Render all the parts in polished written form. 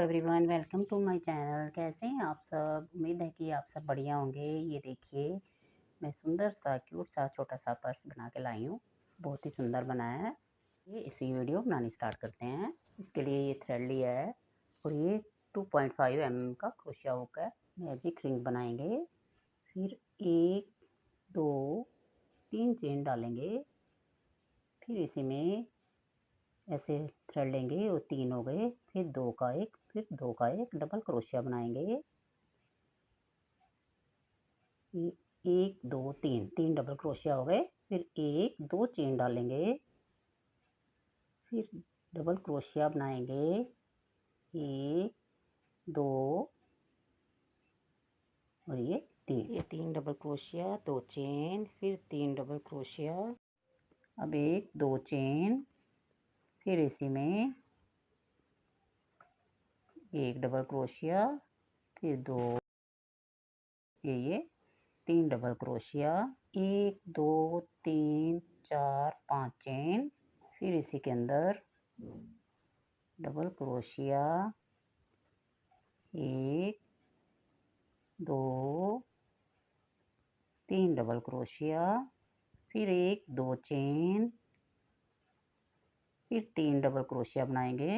Everyone, welcome to my channel. कैसे हैं आप सब? उम्मीद है कि आप सब बढ़िया होंगे। ये देखिए, मैं सुंदर सा क्यूट सा छोटा सा पर्स बना के लाई हूँ। बहुत ही सुंदर बनाया है। ये इसी वीडियो बनानी स्टार्ट करते हैं। इसके लिए ये थ्रेड लिया है और ये 2.5 mm का क्रोशिया हुक है। मैजिक रिंग बनाएंगे। फिर 1 2 3 चेन डालेंगे। फिर इसी में ऐसे थ्रेड लेंगे और 3 हो गए। फिर 2 का एक, फिर 2 का एक डबल क्रोशिया बनाएंगे। 1 2 3 3 डबल क्रोशिया हो गए। फिर 1 2 चेन डालेंगे। फिर डबल क्रोशिया बनाएंगे। 1 2 और ये 3 डबल क्रोशिया, 2 चेन, फिर 3 डबल क्रोशिया। अब 1 2 चेन, फिर इसी में 1 डबल क्रोशिया, फिर 2, ये 3 डबल क्रोशिया, 1 2 3 4 5 चेन। फिर इसी के अंदर डबल क्रोशिया, 1 2 3 डबल क्रोशिया, फिर 1 2 चेन, फिर 3 डबल क्रोशिया बनाएंगे।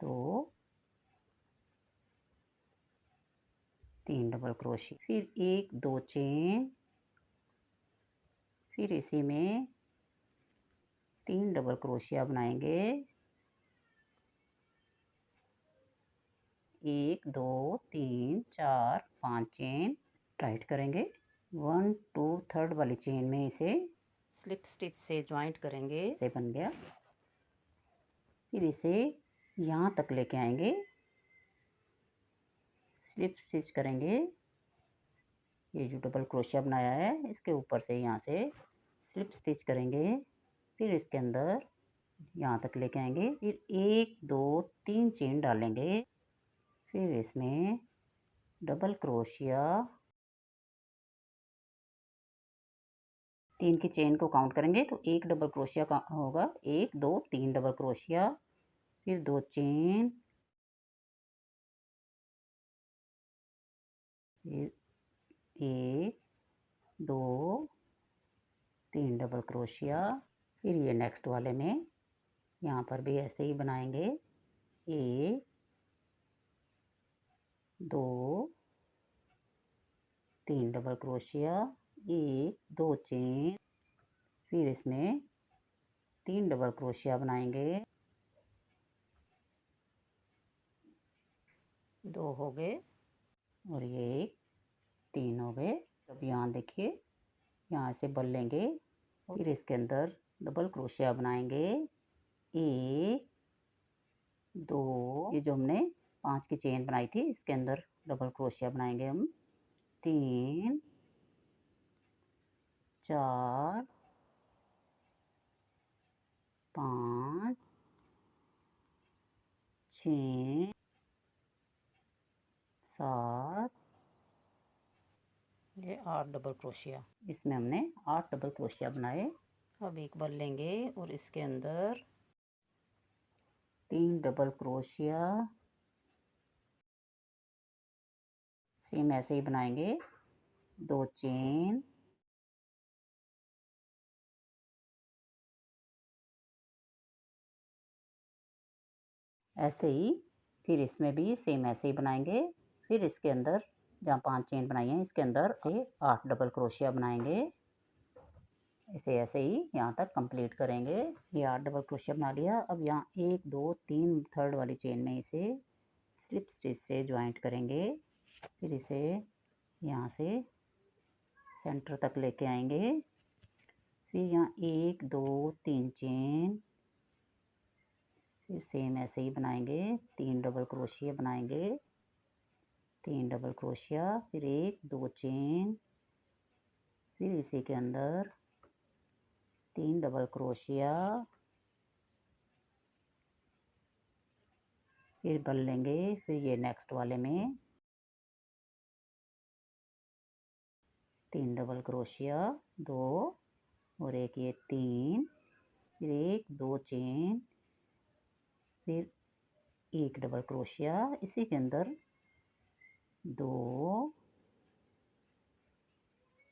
तो 3 डबल क्रोशिया, फिर 1 2 चेन, फिर इसी में 3 डबल क्रोशिया बनाएंगे। 1 2 3 4 5 चेन टाइट करेंगे। 1 2 थर्ड वाली चेन में इसे स्लिप स्टिच से ज्वाइंट करेंगे। ये बन गया। फिर इसे यहाँ तक लेके आएंगे, स्लिप स्टिच करेंगे। ये जो डबल क्रोशिया बनाया है इसके ऊपर से यहाँ से स्लिप स्टिच करेंगे। फिर इसके अंदर यहाँ तक लेके आएंगे। फिर 1 2 3 चेन डालेंगे। फिर इसमें डबल क्रोशिया, 3 की चेन को काउंट करेंगे तो 1 डबल क्रोशिया का होगा। 1 2 3 डबल क्रोशिया, फिर 2 चेन, फिर 1 2 3 डबल क्रोशिया। फिर ये नेक्स्ट वाले में यहाँ पर भी ऐसे ही बनाएंगे। 1 2 3 डबल क्रोशिया, 1 2 चेन, फिर इसमें 3 डबल क्रोशिया बनाएंगे। 2 हो गए और ये 3 हो गए। अब यहाँ देखिए, यहाँ से बल लेंगे और फिर इसके अंदर डबल क्रोशिया बनाएंगे। 1 2, ये जो हमने 5 की चेन बनाई थी इसके अंदर डबल क्रोशिया बनाएंगे हम। 3 4 5 6 7, ये 8 डबल क्रोशिया। इसमें हमने 8 डबल क्रोशिया बनाए। अब एक बल लेंगे और इसके अंदर 3 डबल क्रोशिया, सेम ऐसे ही बनाएंगे। 2 चेन, ऐसे ही फिर इसमें भी सेम ऐसे ही बनाएंगे। फिर इसके अंदर जहाँ 5 चेन बनाई हैं इसके अंदर से 8 डबल क्रोशिया बनाएंगे। इसे ऐसे ही यहाँ तक कंप्लीट करेंगे। ये 8 डबल क्रोशिया बना लिया। अब यहाँ 1 2 3 थर्ड वाली चेन में इसे स्लिप स्टिच से ज्वाइंट करेंगे। फिर इसे यहाँ से सेंटर तक लेके आएंगे। फिर यहाँ 1 2 3 चेन, फिर सेम ऐसे ही बनाएंगे। 3 डबल क्रोशिया बनाएंगे, 3 डबल क्रोशिया, फिर 1 2 चेन, फिर इसी के अंदर 3 डबल क्रोशिया, फिर बल लेंगे। फिर ये नेक्स्ट वाले में 3 डबल क्रोशिया, 2 और एक ये 3, फिर 1 2 चेन, फिर एक डबल क्रोशिया, इसी के अंदर 2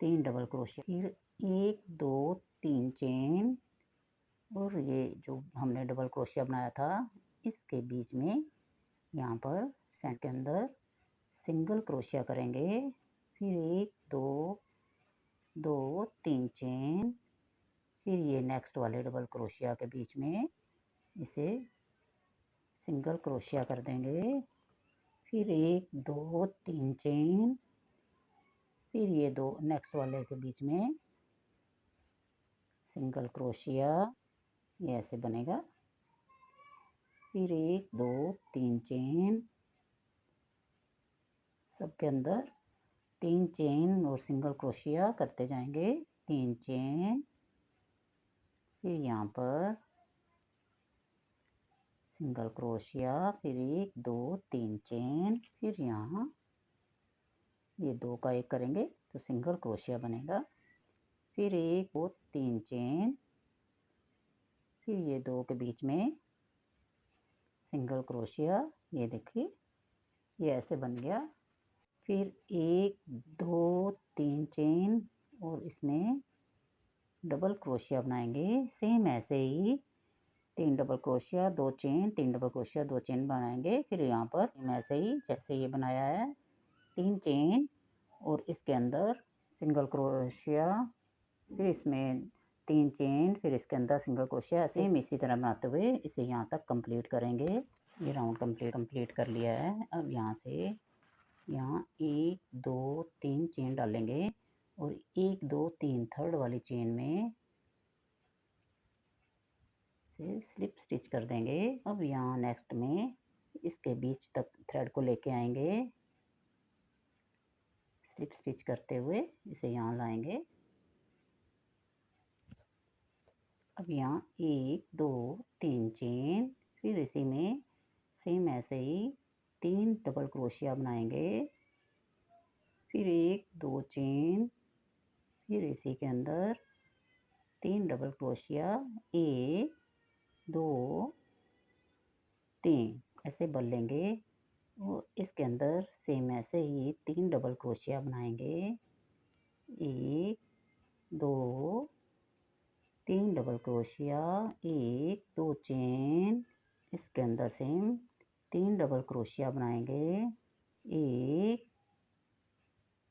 3 डबल क्रोशिया, फिर 1 2 3 चेन, और ये जो हमने डबल क्रोशिया बनाया था इसके बीच में यहाँ पर सेंटर के अंदर सिंगल क्रोशिया करेंगे, फिर 1 2 2 3 चेन, फिर ये नेक्स्ट वाले डबल क्रोशिया के बीच में इसे सिंगल क्रोशिया कर देंगे, फिर 1 2 3 चेन, फिर ये दो नेक्स्ट वाले के बीच में सिंगल क्रोशिया, ये ऐसे बनेगा, फिर 1 2 3 चेन, सबके अंदर 3 चेन और सिंगल क्रोशिया करते जाएंगे, 3 चेन, फिर यहाँ पर सिंगल क्रोशिया, फिर 1 2 3 चेन, फिर यहाँ ये 2 का 1 करेंगे तो सिंगल क्रोशिया बनेगा, फिर 1 2 3 चेन, फिर ये 2 के बीच में सिंगल क्रोशिया, ये देखिए ये ऐसे बन गया, फिर 1 2 3 चेन और इसमें डबल क्रोशिया बनाएंगे, सेम ऐसे ही 3 double crochet 2 chain, 3 double crochet 2 chain बनाएंगे, फिर यहाँ पर ऐसे ही जैसे ये बनाया है 3 चेन और इसके अंदर सिंगल क्रोशिया, फिर इसमें 3 चेन, फिर इसके अंदर सिंगल क्रोशिया, सेम इसी तरह बनाते हुए इसे यहाँ तक कंप्लीट करेंगे। ये राउंड कंप्लीट कर लिया है। अब यहाँ से यहाँ 1 2 3 चेन डालेंगे और 1 2 3 थर्ड वाली चेन में से स्लिप स्टिच कर देंगे। अब यहाँ नेक्स्ट में इसके बीच तक थ्रेड को लेके आएंगे, स्लिप स्टिच करते हुए इसे यहाँ लाएंगे। अब यहाँ 1 2 3 चेन, फिर इसी में सेम ऐसे ही 3 डबल क्रोशिया बनाएंगे, फिर 1 2 चेन, फिर इसी के अंदर 3 डबल क्रोशिया, 1 2 3 ऐसे बल लेंगे और इसके अंदर सेम ऐसे ही 3 डबल क्रोशिया बनाएंगे, 1 2 3 डबल क्रोशिया, 1 2 चेन, इसके अंदर सेम 3 डबल क्रोशिया बनाएंगे, 1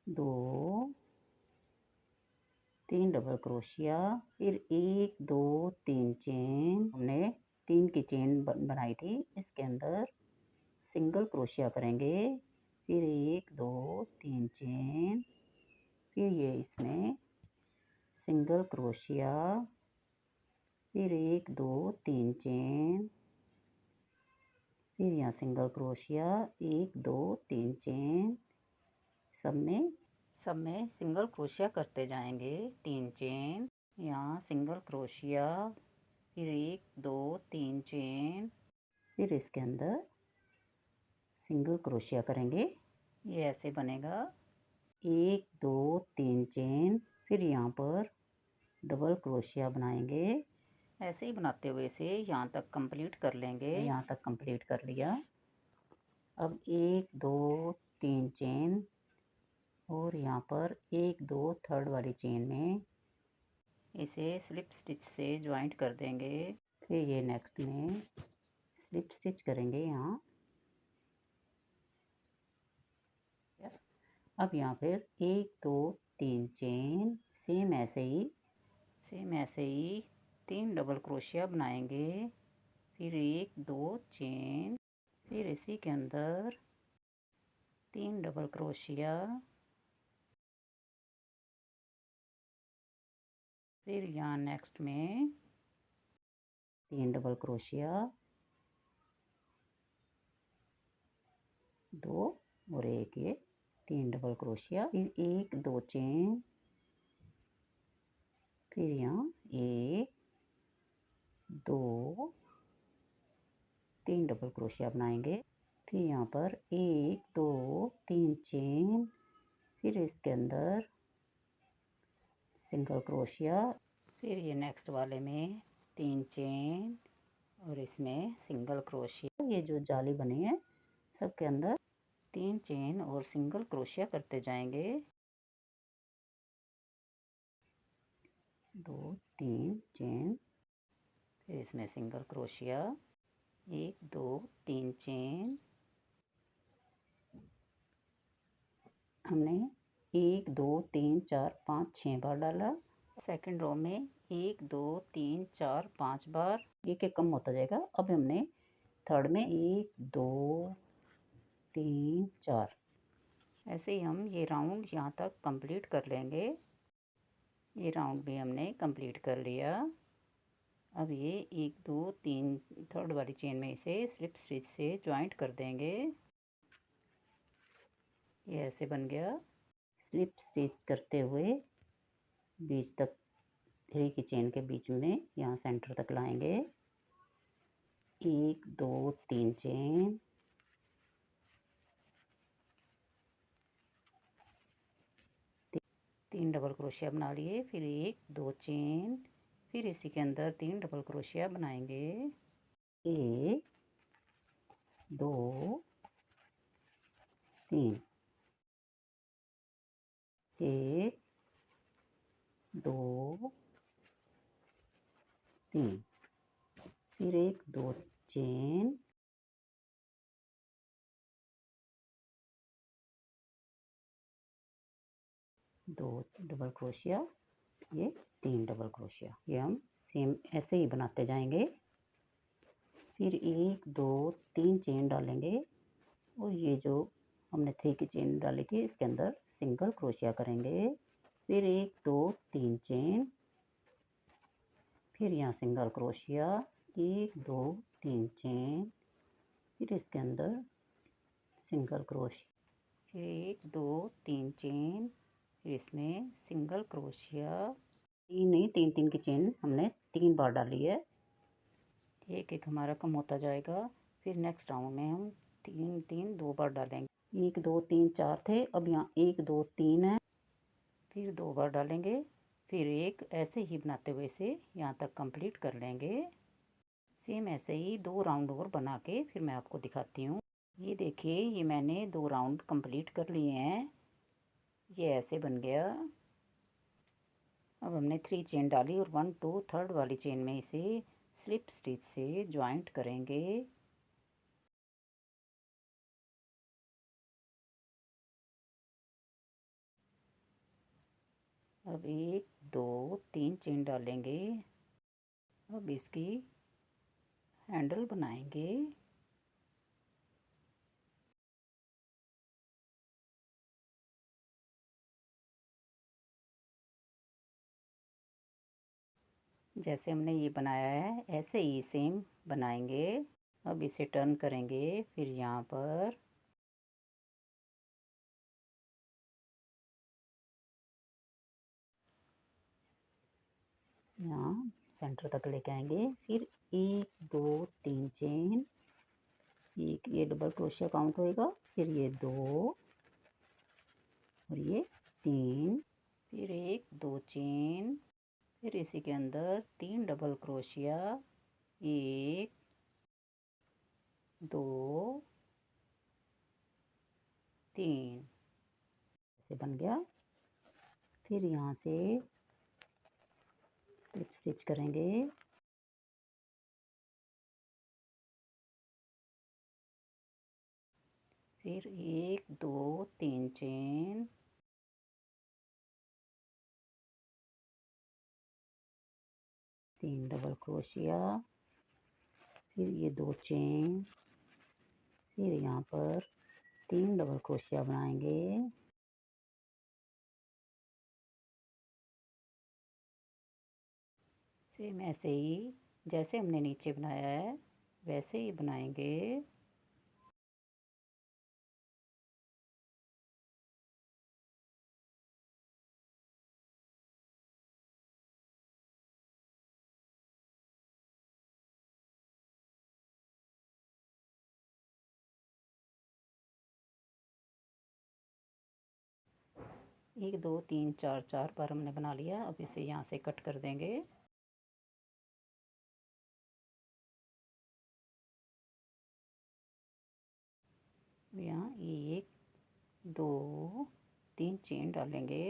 2 3 डबल क्रोशिया, फिर 1 2 3 चेन, हमने 3 की चेन बनाई थी, इसके अंदर सिंगल क्रोशिया करेंगे, फिर 1 2 3 चेन, फिर ये इसमें सिंगल क्रोशिया, फिर 1 2 3 चेन, फिर यहाँ सिंगल क्रोशिया, 1 2 3 चेन, सब में सिंगल क्रोशिया करते जाएंगे, 3 चेन, यहाँ सिंगल क्रोशिया, फिर 1 2 3 चेन, फिर इसके अंदर सिंगल क्रोशिया करेंगे, ये ऐसे बनेगा, 1 2 3 चेन, फिर यहाँ पर डबल क्रोशिया बनाएंगे, ऐसे ही बनाते हुए इसे यहाँ तक कंप्लीट कर लेंगे। यहाँ तक कंप्लीट कर लिया। अब 1 2 3 चेन और यहाँ पर 1 2 थर्ड वाली चेन में इसे स्लिप स्टिच से ज्वाइंट कर देंगे, फिर ये नेक्स्ट में स्लिप स्टिच करेंगे यहाँ। अब यहाँ फिर 1 2 3 चेन, सेम ऐसे ही 3 डबल क्रोशिया बनाएंगे, फिर 1 2 चेन, फिर इसी के अंदर 3 डबल क्रोशिया, फिर यहाँ नेक्स्ट में 3 डबल क्रोशिया, 2 और 1 ये 3 डबल क्रोशिया, फिर 1 2 चेन, फिर यहाँ 1 2 3 डबल क्रोशिया बनाएंगे, फिर यहाँ पर 1 2 3 चेन, फिर इसके अंदर सिंगल क्रोशिया, फिर ये नेक्स्ट वाले में 3 चेन और इसमें सिंगल क्रोशिया, ये जो जाली बनी है सबके अंदर 3 चेन और सिंगल क्रोशिया करते जाएंगे। 2 3 चेन, फिर इसमें सिंगल क्रोशिया, 1 2 3 चेन। हमने 1 2 3 4 5 6 बार डाला। सेकंड रो में 1 2 3 4 5 बार, एक एक कम होता जाएगा। अब हमने थर्ड में 1 2 3 4, ऐसे ही हम ये राउंड यहाँ तक कंप्लीट कर लेंगे। ये राउंड भी हमने कंप्लीट कर लिया। अब ये 1 2 3 थर्ड वाली चेन में इसे स्लिप स्टिच से ज्वाइंट कर देंगे। ये ऐसे बन गया। स्लिप स्टिच करते हुए बीच तक, 3 की चेन के बीच में यहाँ सेंटर तक लाएंगे। 1 2 3 चेन, तीन डबल क्रोशिया बना लिए, फिर 1 2 चेन, फिर इसी के अंदर 3 डबल क्रोशिया बनाएंगे। 1 2 3, 1 2 3, फिर 1 2 चेन, 2 डबल क्रोशिया, ये 3 डबल क्रोशिया। ये हम सेम ऐसे ही बनाते जाएंगे। फिर 1 2 3 चेन डालेंगे और ये जो हमने 3 की चेन डाली थी इसके अंदर सिंगल क्रोशिया करेंगे। फिर 1 2 3 चेन, फिर यहाँ सिंगल क्रोशिया, 1 2 3 चेन, फिर इसके अंदर सिंगल क्रोशिया, फिर 1 2 3 चेन, फिर इसमें सिंगल क्रोशिया। तीन नहीं, 3 3 की चेन हमने 3 बार डाली है। एक एक हमारा कम होता जाएगा। फिर नेक्स्ट राउंड में हम 3 3 2 बार डालेंगे। 1 2 3 4 थे, अब यहाँ 1 2 3 है, फिर 2 बार डालेंगे। फिर एक ऐसे ही बनाते हुए इसे यहाँ तक कंप्लीट कर लेंगे। सेम ऐसे ही 2 राउंड और बना के फिर मैं आपको दिखाती हूँ। ये देखिए, ये मैंने 2 राउंड कंप्लीट कर लिए हैं। ये ऐसे बन गया। अब हमने 3 चेन डाली और 1 2 थर्ड वाली चेन में इसे स्लिप स्टिच से ज्वाइंट करेंगे। अब 1 2 3 चेन डालेंगे। अब इसकी हैंडल बनाएंगे। जैसे हमने ये बनाया है ऐसे ही सेम बनाएंगे। अब इसे टर्न करेंगे, फिर यहाँ पर यहाँ सेंटर तक लेके आएंगे। फिर 1 2 3 चेन, एक ये डबल क्रोशिया काउंट होएगा, फिर ये 2 और ये 3, फिर 1 2 चेन, फिर इसी के अंदर 3 डबल क्रोशिया, 1 2 3, ऐसे बन गया। फिर यहाँ से स्लिप स्टिच करेंगे। फिर 1 2 3 चेन, 3 डबल क्रोशिया, फिर ये 2 चेन, फिर यहाँ पर 3 डबल क्रोशिया बनाएंगे। सेम ऐसे ही जैसे हमने नीचे बनाया है वैसे ही बनाएंगे। एक दो तीन चार, 4 बार हमने बना लिया। अब इसे यहाँ से कट कर देंगे। यहाँ 1 2 3 चेन डालेंगे।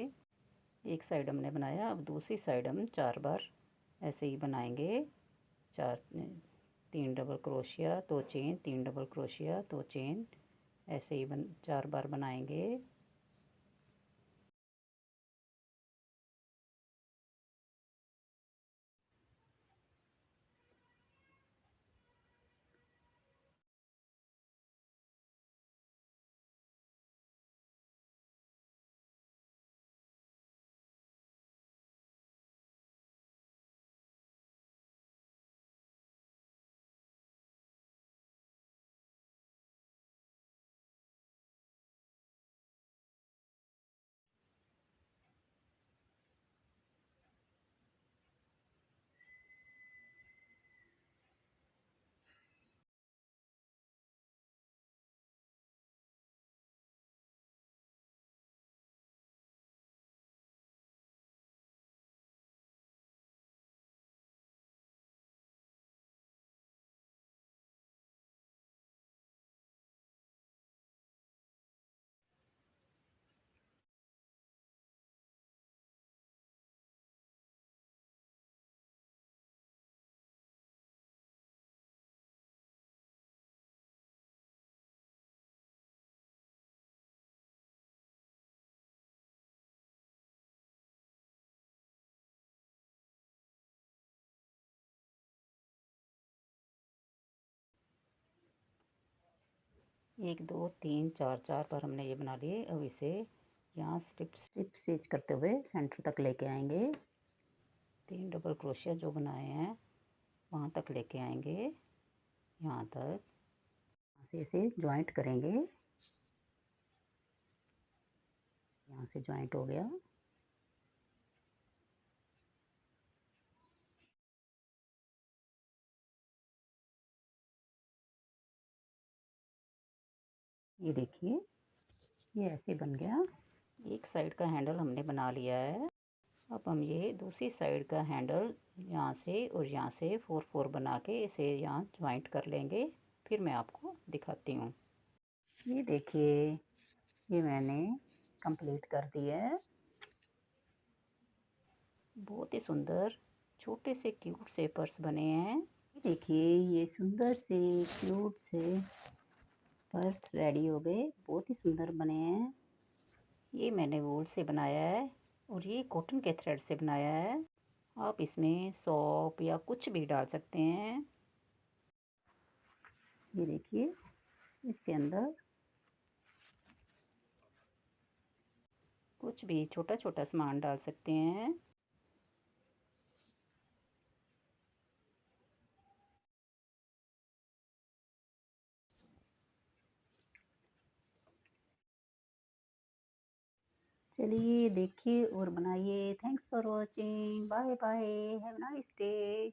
एक साइड हमने बनाया, अब दूसरी साइड हम 4 बार ऐसे ही बनाएंगे। 3 double crochet 2 chain, 3 double crochet 2 chain, ऐसे ही 4 बार बनाएंगे। एक दो तीन चार, 4 बार हमने ये बना लिए। अब इसे यहाँ स्ट्रिप स्टिच करते हुए सेंटर तक लेके आएंगे। 3 डबल क्रोशिया जो बनाए हैं वहाँ तक लेके आएंगे, यहाँ तक। यहाँ से इसे ज्वाइंट करेंगे, यहाँ से ज्वाइंट हो गया। ये देखिए, ये ऐसे बन गया। एक साइड का हैंडल हमने बना लिया है। अब हम ये दूसरी साइड का हैंडल यहाँ से और यहाँ से 4 4 बना के इसे यहाँ ज्वाइंट कर लेंगे। फिर मैं आपको दिखाती हूँ। ये देखिए, ये मैंने कंप्लीट कर दिया है। बहुत ही सुंदर छोटे से क्यूट से पर्स बने हैं। देखिए, ये सुंदर से क्यूट से पर्स रेडी हो गए। बहुत ही सुंदर बने हैं। ये मैंने वूल से बनाया है और ये कॉटन के थ्रेड से बनाया है। आप इसमें सॉप या कुछ भी डाल सकते हैं। ये देखिए, इसके अंदर कुछ भी छोटा छोटा सामान डाल सकते हैं। चलिए देखिए और बनाइए। Thanks for watching. Bye bye. Have nice day.